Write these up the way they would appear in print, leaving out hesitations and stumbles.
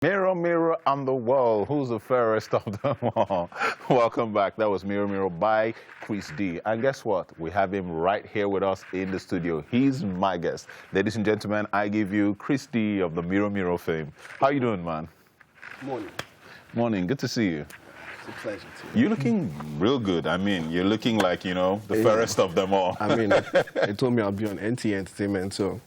Mirror, mirror on the wall, who's the fairest of them all? Welcome back. That was Mirror, Mirror by Kris D. And guess what? We have him right here with us in the studio. He's my guest. Ladies and gentlemen, I give you Kris D of the Mirror, Mirror fame. How you doing, man? Morning. Morning. Good to see you. It's a pleasure to you. You're looking real good. I mean, you're looking like, you know, the fairest of them all. I mean, they told me I'll be on Ntae Entertainment, so...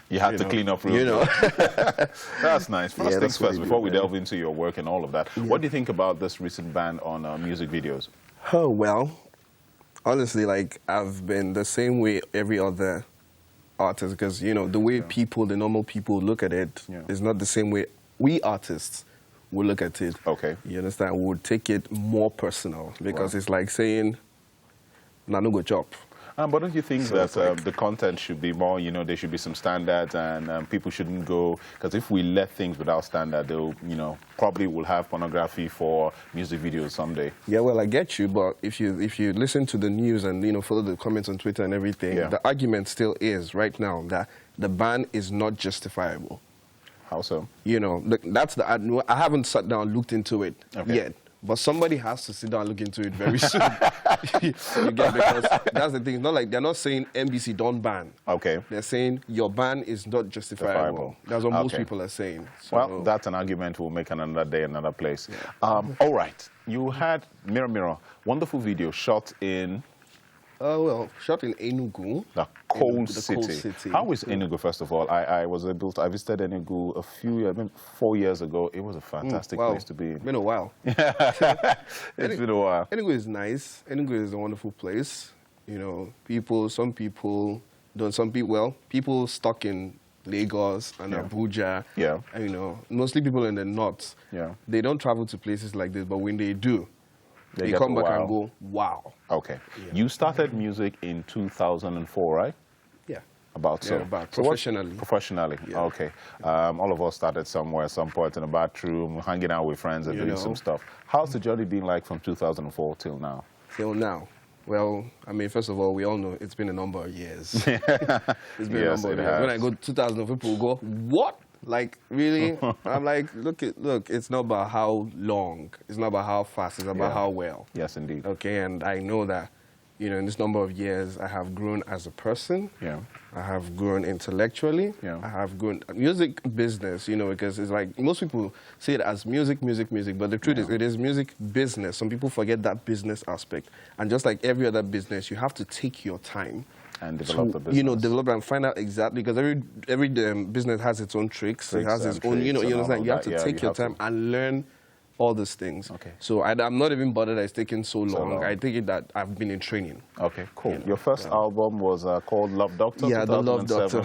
You had to clean up real good. That's nice. First things first, before we delve into your work and all of that, what do you think about this recent ban on music videos? Oh, well, honestly, like, I've been the same way every other artist, because, you know, the way people, the normal people look at it is not the same way we artists will look at it. Okay. You understand? We would take it more personal, because it's like saying, nah, no go chop. But don't you think that the content should be more, you know, there should be some standards and people shouldn't go, because if we let things without standard, they'll, you know, probably will have pornography for music videos someday. Yeah, well, I get you, but if you listen to the news and, you know, follow the comments on Twitter and everything, the argument still is right now that the ban is not justifiable. How so? You know, that's I haven't sat down and looked into it yet. But somebody has to sit down and look into it very soon. You get, because that's the thing. It's not like they're not saying NBC don't ban. Okay. They're saying your ban is not justifiable. That's what most people are saying. So, well, that's an argument we'll make another day, another place. All right. You had Mirror, Mirror, wonderful video shot in... well, shot in Enugu. The cold city. How is Enugu, first of all? I visited Enugu a few years, maybe 4 years ago. It was a fantastic place to be in. It's been a while. It's been a while. Enugu is nice. Enugu is a wonderful place. You know, some people people stuck in Lagos and Abuja. Yeah. And, you know, mostly people in the north. Yeah. They don't travel to places like this, but when they do, they come back and go, wow. Okay. Yeah. You started music in 2004, right? Yeah. About professionally. Professionally, okay. All of us started somewhere, some point in a bathroom, hanging out with friends and doing some stuff. How's the journey been like from 2004 till now? Till now? Well, I mean, first of all, we all know it's been a number of years. It's been a number of years. When I go to 2000, people go, what? Like, really? I'm like, look, it's not about how long. It's not about how fast. It's about how well. Yes, indeed. Okay, and I know that, you know, in this number of years, I have grown as a person. Yeah. I have grown intellectually. Yeah. I have grown music business, you know, because it's like most people see it as music, but the truth is it is music business. Some people forget that business aspect. And just like every other business, you have to take your time and develop the business. You know, develop and find out exactly, because every business has its own tricks. It has its own, you know, you understand? You have to take your time and learn all these things. Okay. So I'm not even bothered that it's taking so long. I take it that I've been in training. Okay, cool. You know, your first album was called Love Doctor? Yeah, the Love Doctor.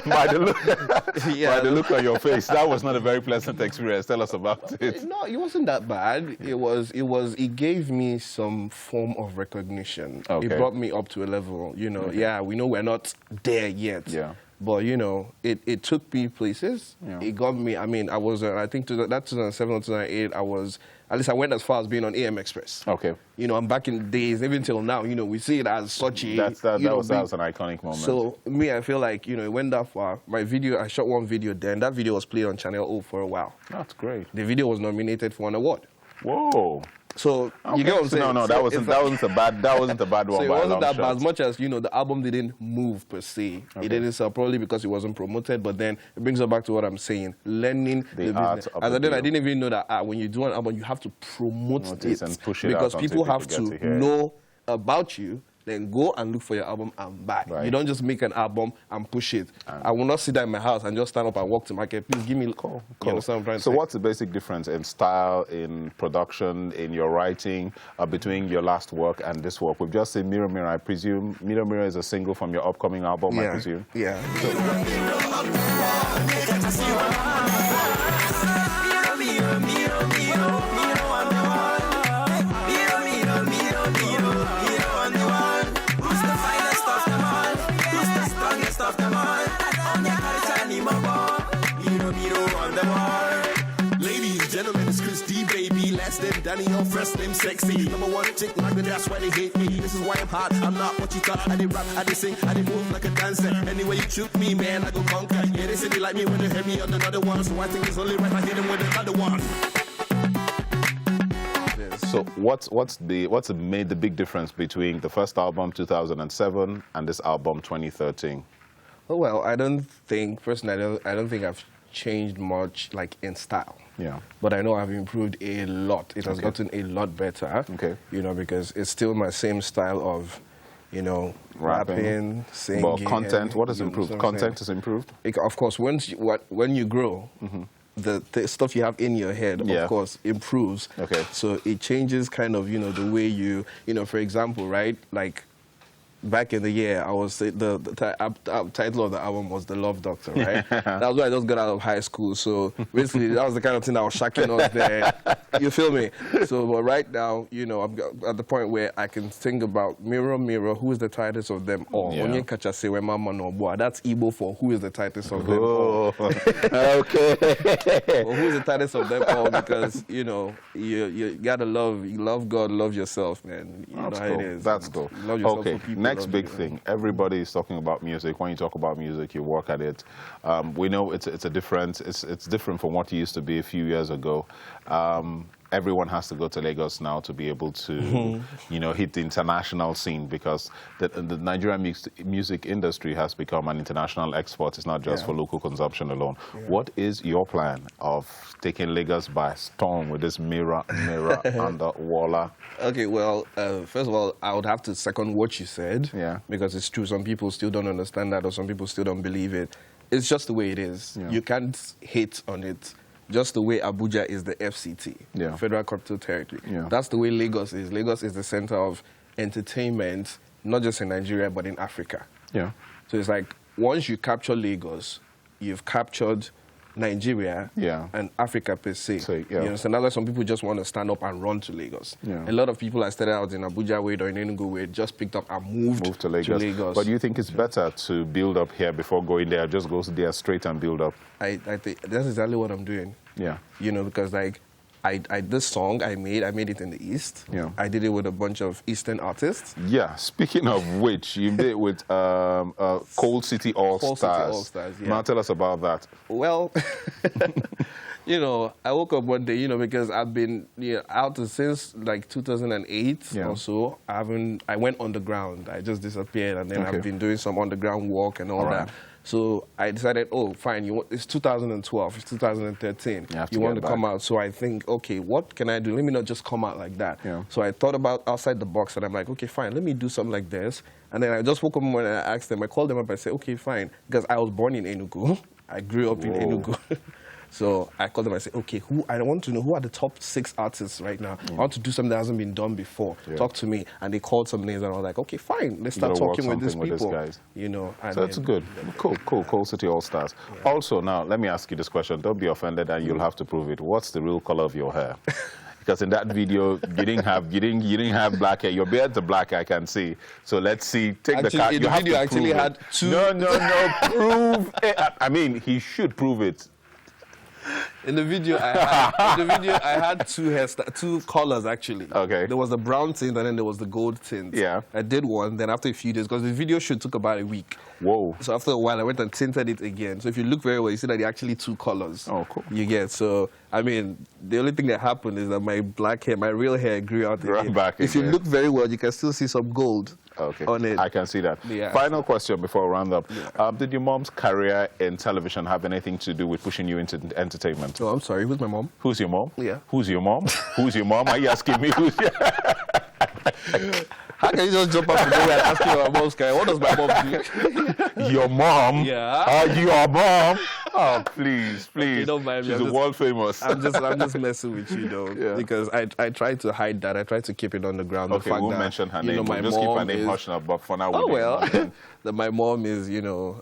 By the look on your face, that was not a very pleasant experience. Tell us about it. No, it wasn't that bad. It gave me some form of recognition. Okay. It brought me up to a level, you know, we know we're not there yet. Yeah. But, you know, it took me places. Yeah. It got me, I mean, I was, I think that 2007 or 2008, at least I went as far as being on AM Express. Okay. You know, I'm back in the days, even till now, you know, we see it as such a... That was an iconic moment. So, me, I feel like, you know, it went that far. My video, I shot one video then. That video was played on Channel O for a while. That's great. The video was nominated for an award. Whoa. So you get what I'm saying? No, that wasn't a bad one. So it wasn't that bad. As much as, you know, the album didn't move per se. Okay. It didn't sell, probably because it wasn't promoted. But then it brings us back to what I'm saying: learning the business. As I didn't even know that when you do an album, you have to promote it and push it because out people have to know about you. Then go and look for your album and buy. Right. You don't just make an album and push it. I will not sit there in my house and just stand up and walk to market. Please give me a call. You understand what I'm trying to say? So what's the basic difference in style, in production, in your writing between your last work and this work? We've just seen Mirror, Mirror. I presume Mirror, Mirror is a single from your upcoming album, I presume? Yeah. Daniel, first name sexy. #1 chick, nigga, that's why they hate me. This is why I'm hard, I'm not what you thought. I did rap, I did sing, I did move like a dancer. Anyway you shoot me, man, I go conquer. Yeah, they say they like me when they hear me on another one. So I think it's only right I hit them with another one. So what's the big difference between the first album 2007 and this album 2013? Oh, well, I don't think I've changed much, like, in style. Yeah. But I know I've improved a lot. It has gotten a lot better. Okay. You know, because it's still my same style of, you know, rapping, singing. But content, what has improved? Content has improved? Of course, when you grow, the stuff you have in your head, of course, improves. Okay. So it changes kind of, you know, the way you know, for example, right, like, back in the year, I was the title of the album was The Love Doctor, right? That was when I just got out of high school. So basically, that was the kind of thing that was shocking us there. You feel me? So, but right now, you know, I'm at the point where I can think about Mirror, Mirror, who is the tightest of them all? Onye kacha sewe mama no boy. That's Igbo for who is the tightest of them all. Okay. Well, who is the tightest of them all? Because, you know, you gotta love God, love yourself, man. You know how it is. That's cool. Love yourself for people. Next big thing. Everybody is talking about music. When you talk about music, you work at it. We know it's different from what it used to be a few years ago. Everyone has to go to Lagos now to be able to, you know, hit the international scene, because the Nigerian music industry has become an international export. It's not just for local consumption alone. What is your plan of taking Lagos by storm with this Mirror, Mirror, under Walla? Okay, well, first of all, I would have to second what you said. Yeah. Because it's true. Some people still don't understand that, or some people still don't believe it. It's just the way it is. Yeah. You can't hate on it. Just the way Abuja is the FCT, Federal Capital Territory. Yeah. That's the way Lagos is. Lagos is the center of entertainment, not just in Nigeria, but in Africa. Yeah. So it's like, once you capture Lagos, you've captured Nigeria and Africa per se. So, you understand? That's why some people just want to stand up and run to Lagos. Yeah. A lot of people that started out in Abuja way or in Enugu way just picked up and moved to Lagos. But do you think it's better to build up here before going there? Just go there straight and build up? I think that's exactly what I'm doing. Yeah. You know, because like, this song I made it in the East. Yeah. I did it with a bunch of Eastern artists. Yeah. Speaking of which, you did it with Cold City All Stars. Yeah. Now tell us about that. Well, you know, I woke up one day, you know, because I've been out since like 2008 or so. I went underground. I just disappeared, and then I've been doing some underground work and all that. So I decided, oh, fine, it's 2012, it's 2013. You want to come out. So I think, okay, what can I do? Let me not just come out like that. Yeah. So I thought about outside the box, and I'm like, okay, fine, let me do something like this. And then I just woke up when I asked them, I called them up, I said, okay, fine, because I was born in Enugu. I grew up in Enugu. So I called them, I said, okay, I want to know who are the top 6 artists right now. I want to do something that hasn't been done before. Talk to me. And they called some names, and I was like, okay, fine, let's start talking with these people. You know, so that's good. Cool. Cold City All Stars. Yeah. Also, now, let me ask you this question. Don't be offended, and you'll have to prove it. What's the real color of your hair? Because in that video, you didn't have black hair. Your beard's a black, I can see. So let's see. Take the card. In the video, actually had 2. No. Prove it. I mean, he should prove it. In the video, I had 2 colors actually. Okay. There was the brown tint, and then there was the gold tint. Yeah. I did one. Then after a few days, because the video shoot took about a week. Whoa. So after a while, I went and tinted it again. So if you look very well, you see that there are actually 2 colors. Oh, cool. You get. So I mean, the only thing that happened is that my black hair, my real hair, grew out again. If you look very well, you can still see some gold. Okay. On it. I can see that. Yeah. Final question before we round up. Yeah. Did your mom's career in television have anything to do with pushing you into entertainment? Oh, I'm sorry. Who's my mom? Who's your mom? Yeah. Who's your mom? Who's your mom? Are you asking me who's your... How can you just jump up and nowhere and ask me about mom's career? What does my mom do? Your mom? Yeah. Your mom? Oh, please. Okay, don't mind me. She's world famous. I'm just messing with you, though, because I try to hide that. I try to keep it on the ground. Okay, we'll mention her name. We'll just keep her name hush now, but for now, that my mom is, you know,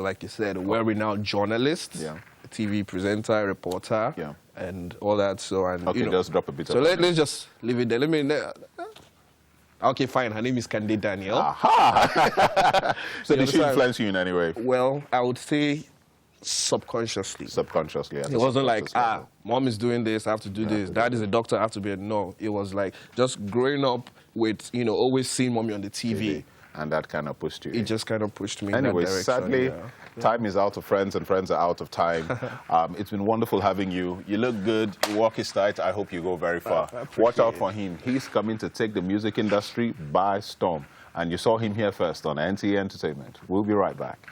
like you said, a well-renowned journalist, TV presenter, reporter, and all that. So, and okay, just drop a bit. So let's just leave it there. Okay, fine. Her name is Kande Daniel. Aha! So did she influence you in any way? Well, I would say subconsciously. Subconsciously. It wasn't like, mom is doing this, I have to do this. Dad is a doctor, I have to be a... No, it was like just growing up with, you know, always seeing mommy on the TV. And that kind of pushed you. It just kind of pushed me anyway, in that direction. Sadly, time is out of friends and friends are out of time. It's been wonderful having you. You look good. Your work is tight. I hope you go very far. Watch out for him. He's coming to take the music industry by storm. And you saw him here first on Ntae Entertainment. We'll be right back.